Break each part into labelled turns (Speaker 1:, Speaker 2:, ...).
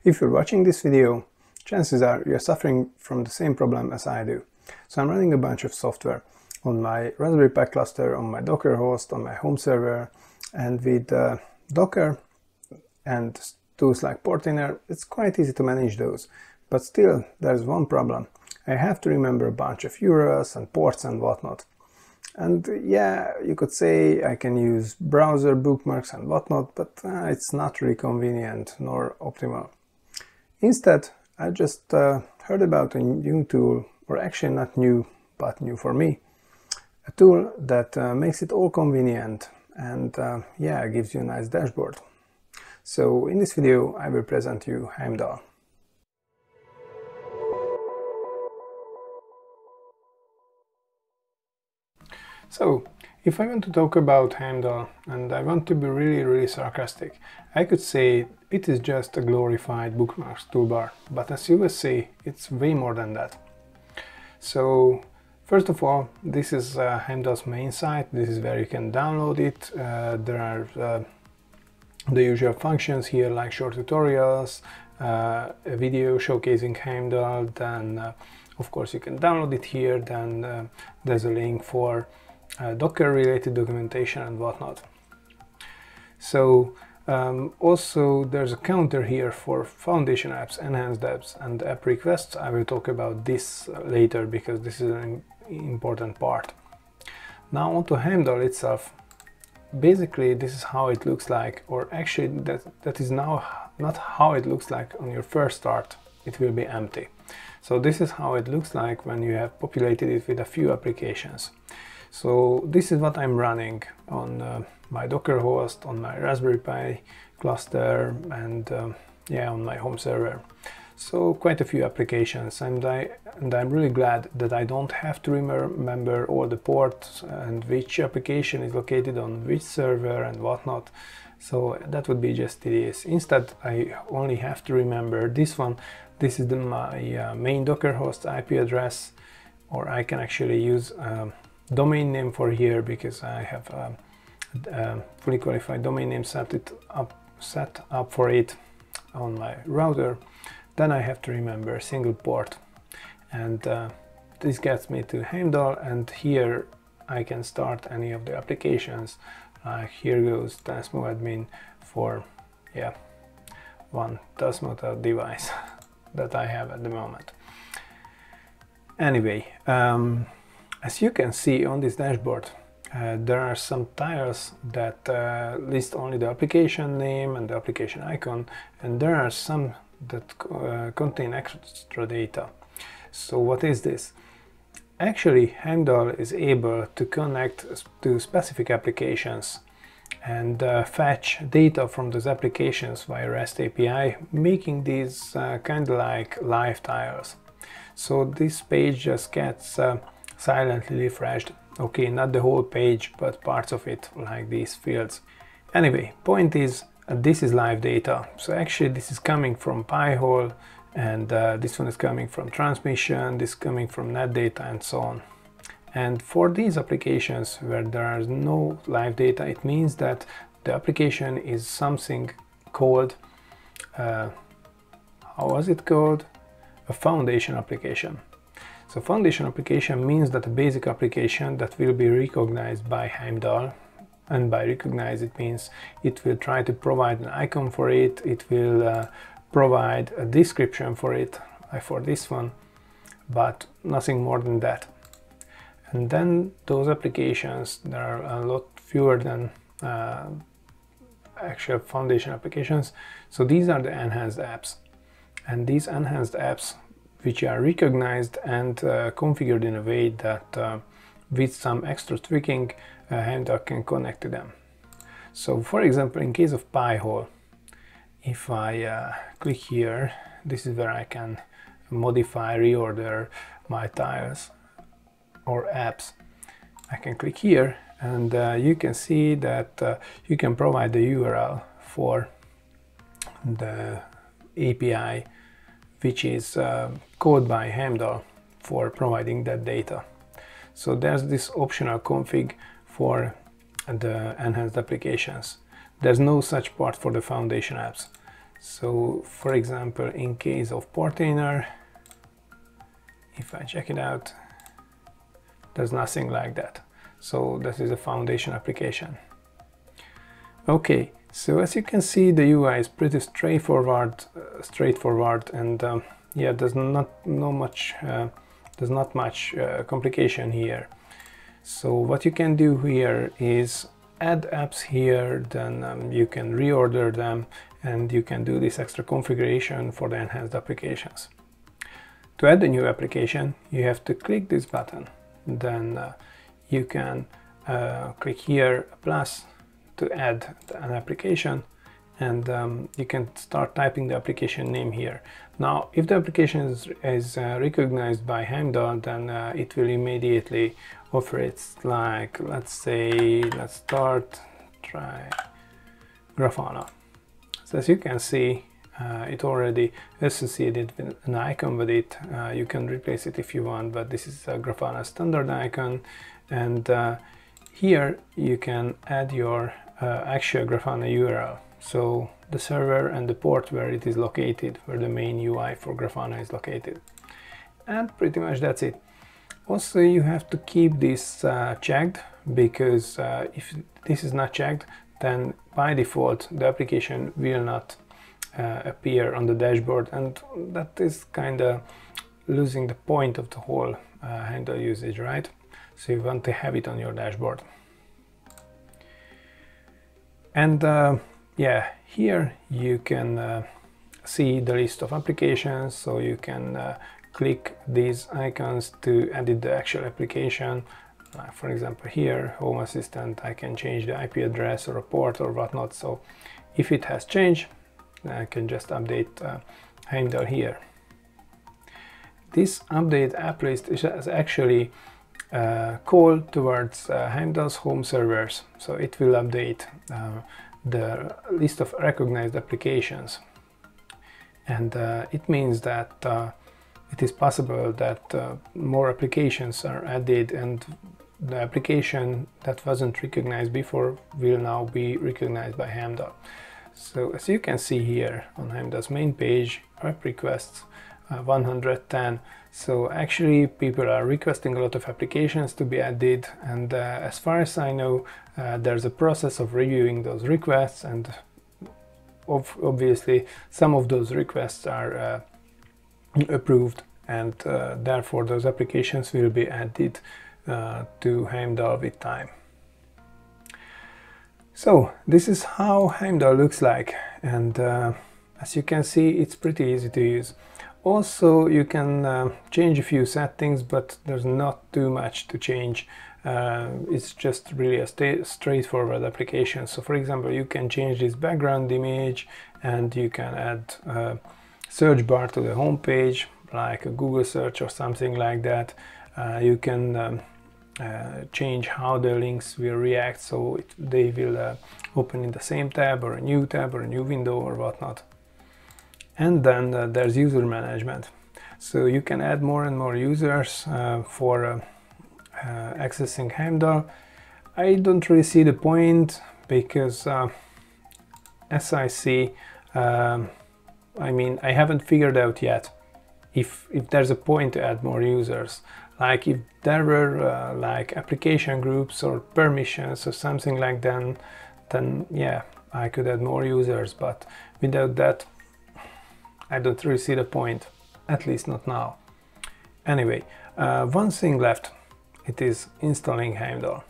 Speaker 1: If you're watching this video, chances are you're suffering from the same problem as I do. So I'm running a bunch of software on my Raspberry Pi cluster, on my Docker host, on my home server, and with Docker and tools like Portainer, it's quite easy to manage those. But still, there's one problem. I have to remember a bunch of URLs and ports and whatnot. And yeah, you could say I can use browser bookmarks and whatnot, but it's not really convenient nor optimal. Instead, I just heard about a new tool, or actually not new, but new for me. A tool that makes it all convenient and yeah, gives you a nice dashboard. So in this video, I will present you Heimdall. So, if I want to talk about Heimdall, and I want to be really sarcastic, I could say it is just a glorified bookmarks toolbar, but as you will see, it's way more than that. So, first of all, this is Heimdall's main site. This is where you can download it. There are the usual functions here, like short tutorials, a video showcasing Heimdall, then of course you can download it here, then there's a link for Docker related documentation and whatnot. So also there's a counter here for foundation apps, enhanced apps and app requests. I will talk about this later because this is an important part. Now onto Heimdall itself. Basically this is how it looks like, or actually that is now not how it looks like on your first start. It will be empty. So this is how it looks like when you have populated it with a few applications. So this is what I'm running on my Docker host, on my Raspberry Pi cluster, and yeah, on my home server. So quite a few applications, and I'm really glad that I don't have to remember all the ports and which application is located on which server and whatnot. So that would be just tedious. Instead, I only have to remember this one. This is my main Docker host IP address, or I can actually use domain name for here because I have a fully qualified domain name set up for it on my router. Then I have to remember a single port, and this gets me to Heimdall, and here I can start any of the applications. Here goes Tasmo admin for one Tasmo device that I have at the moment. Anyway, as you can see on this dashboard, there are some tiles that list only the application name and the application icon, and there are some that contain extra data. So what is this? Actually, Heimdall is able to connect to specific applications and fetch data from those applications via REST API, making these kind of like live tiles. So this page just gets silently refreshed. Okay, not the whole page, but parts of it, like these fields. Anyway, point is, this is live data. So actually this is coming from Pi-hole, and this one is coming from transmission, this is coming from net data, and so on. And for these applications where there is no live data, it means that the application is something called, how was it called? A foundation application. So foundation application means that a basic application that will be recognized by Heimdall, and by recognize it means it will try to provide an icon for it, it will provide a description for it, like for this one, but nothing more than that. And then those applications, there are a lot fewer than actual foundation applications. So these are the enhanced apps, and these enhanced apps which are recognized and configured in a way that with some extra tweaking, Heimdall can connect to them. So for example, in case of Pi-hole, if I click here, this is where I can modify, reorder my tiles or apps. I can click here, and you can see that you can provide the URL for the API, which is called by Heimdall for providing that data. So there's this optional config for the enhanced applications. There's no such part for the foundation apps. So for example, in case of Portainer, if I check it out, there's nothing like that. So that is a foundation application. Okay, so as you can see, the UI is pretty straightforward, and yeah, there's not much complication here. So what you can do here is add apps here, then you can reorder them, and you can do this extra configuration for the enhanced applications. To add a new application, you have to click this button. Then you can click here plus to add an application, and you can start typing the application name here. Now, if the application is recognized by Heimdall, then it will immediately offer it, like, let's try grafana. So as you can see, it already associated with an icon with it. You can replace it if you want, but this is a grafana standard icon, and here you can add your actual grafana URL, so the server and the port where it is located, where the main UI for grafana is located. And pretty much that's it. Also, you have to keep this checked, because if this is not checked, then by default the application will not appear on the dashboard, and that is kind of losing the point of the whole Heimdall usage, right? So you want to have it on your dashboard. And yeah, here you can see the list of applications, so you can click these icons to edit the actual application. For example, here, Home Assistant, I can change the IP address or a port or whatnot. So if it has changed, I can just update Heimdall here. This update app list is actually call towards Heimdall's home servers, so it will update the list of recognized applications, and it means that it is possible that more applications are added, and the application that wasn't recognized before will now be recognized by Heimdall. So as you can see here on Heimdall's main page, app requests 110. So actually people are requesting a lot of applications to be added, and as far as I know, there's a process of reviewing those requests, and obviously some of those requests are approved, and therefore those applications will be added to Heimdall with time. So this is how Heimdall looks like, and as you can see, it's pretty easy to use. Also, you can change a few settings, but there's not too much to change. It's just really a straightforward application. So for example, you can change this background image, and you can add a search bar to the home page, like a Google search or something like that. You can change how the links will react, so they will open in the same tab or a new window or whatnot. And then there's user management, so you can add more and more users for accessing Heimdall. I don't really see the point, because as I see, I mean, I haven't figured out yet if there's a point to add more users. Like if there were like application groups or permissions or something like that, then yeah, I could add more users, but without that, I don't really see the point, at least not now. Anyway, one thing left, it is installing Heimdall.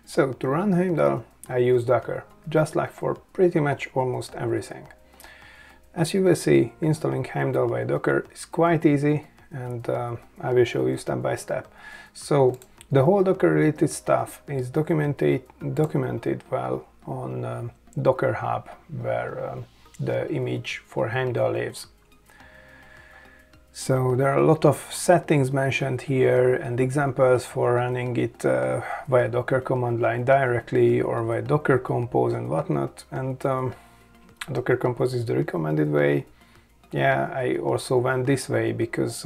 Speaker 1: So to run Heimdall, I use Docker, just like for pretty much almost everything. As you will see, installing Heimdall by Docker is quite easy, and I will show you step by step. So the whole Docker related stuff is documented well on DockerHub, where the image for Heimdall lives. So there are a lot of settings mentioned here and examples for running it via Docker command line directly or via Docker Compose and whatnot, and Docker Compose is the recommended way. Yeah, I also went this way because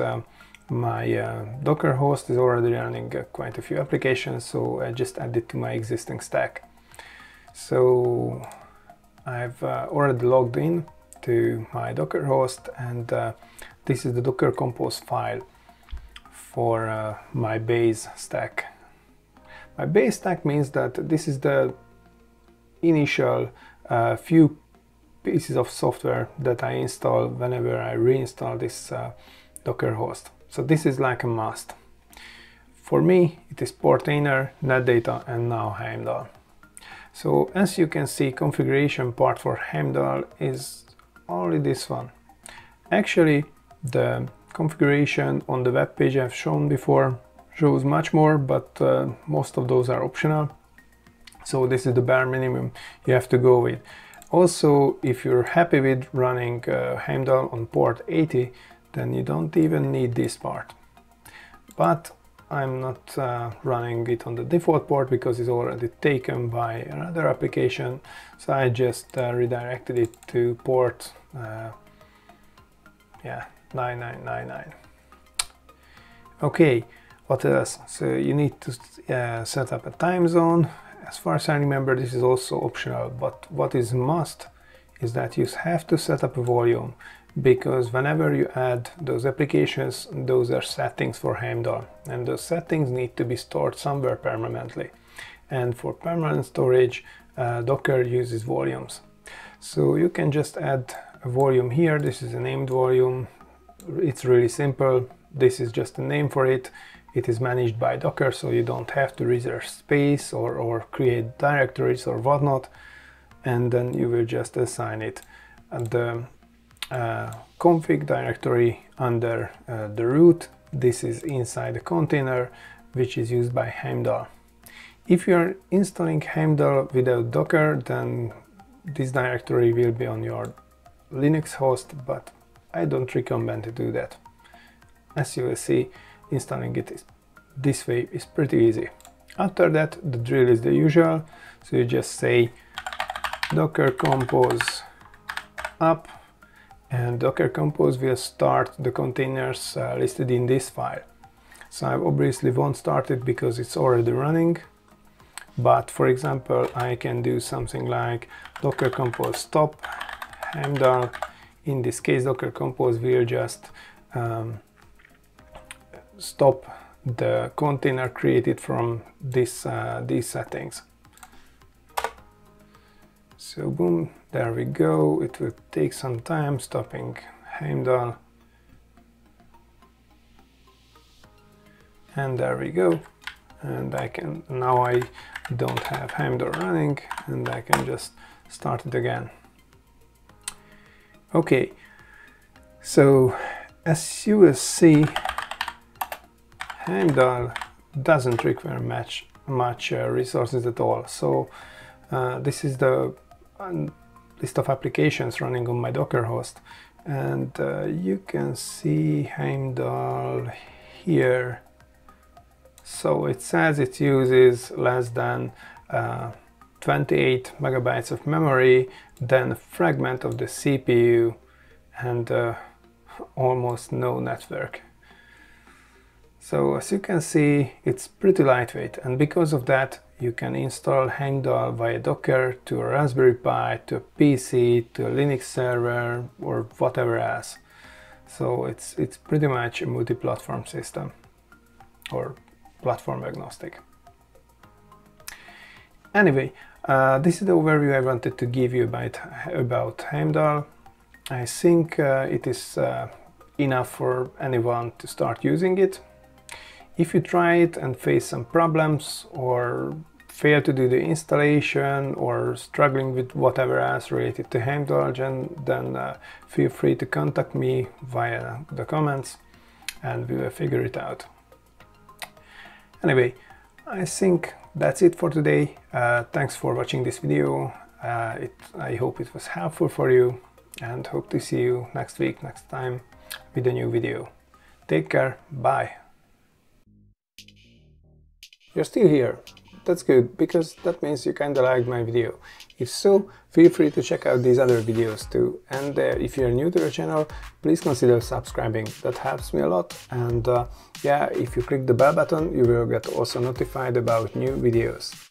Speaker 1: my Docker host is already running quite a few applications, so I just added to my existing stack. So I've already logged in to my Docker host, and this is the Docker Compose file for my base stack. My base stack means that this is the initial few pieces of software that I install whenever I reinstall this Docker host. So this is like a must. For me, it is Portainer, NetData, and now Heimdall. So as you can see, configuration part for Heimdall is only this one. Actually, the configuration on the web page I've shown before shows much more, but most of those are optional. So this is the bare minimum you have to go with. Also, if you're happy with running Heimdall on port 80, then you don't even need this part. But I'm not running it on the default port because it's already taken by another application, so I just redirected it to port 9999. Okay, what else? So you need to set up a time zone. As far as I remember, this is also optional, but what is must is that you have to set up a volume, because whenever you add those applications, those are settings for Heimdall, and those settings need to be stored somewhere permanently. And for permanent storage, Docker uses volumes. So you can just add a volume here. This is a named volume. It's really simple. This is just a name for it. It is managed by Docker, so you don't have to reserve space or create directories or whatnot, and then you will just assign it. And the config directory under the root, this is inside the container, which is used by Heimdall. If you're installing Heimdall without Docker, then this directory will be on your Linux host, but I don't recommend to do that. As you will see, installing it this way is pretty easy. After that, the drill is the usual, so you just say docker compose up, and Docker Compose will start the containers listed in this file. So I obviously won't start it because it's already running, but for example I can do something like Docker Compose stop Heimdall. In this case, Docker Compose will just stop the container created from these settings. So boom, there we go. It will take some time stopping Heimdall. And there we go. And now I don't have Heimdall running, and I can just start it again. Okay, so as you will see, Heimdall doesn't require much resources at all. So this is the list of applications running on my Docker host, and you can see Heimdall here. So it says it uses less than 28 megabytes of memory, then a fragment of the CPU, and almost no network. So as you can see, it's pretty lightweight, and because of that you can install Heimdall via Docker to a Raspberry Pi, to a PC, to a Linux server, or whatever else. So it's pretty much a multi-platform system, or platform agnostic. Anyway, this is the overview I wanted to give you about Heimdall. I think it is enough for anyone to start using it. If you try it and face some problems, or fail to do the installation, or struggling with whatever else related to Heimdall, then feel free to contact me via the comments and we will figure it out. Anyway, I think that's it for today. Thanks for watching this video. I hope it was helpful for you, and hope to see you next week, next time, with a new video. Take care, bye. You're still here. That's good, because that means you kinda liked my video. If so, feel free to check out these other videos too. And if you're new to the channel, please consider subscribing. That helps me a lot. And yeah, if you click the bell button, you will get also notified about new videos.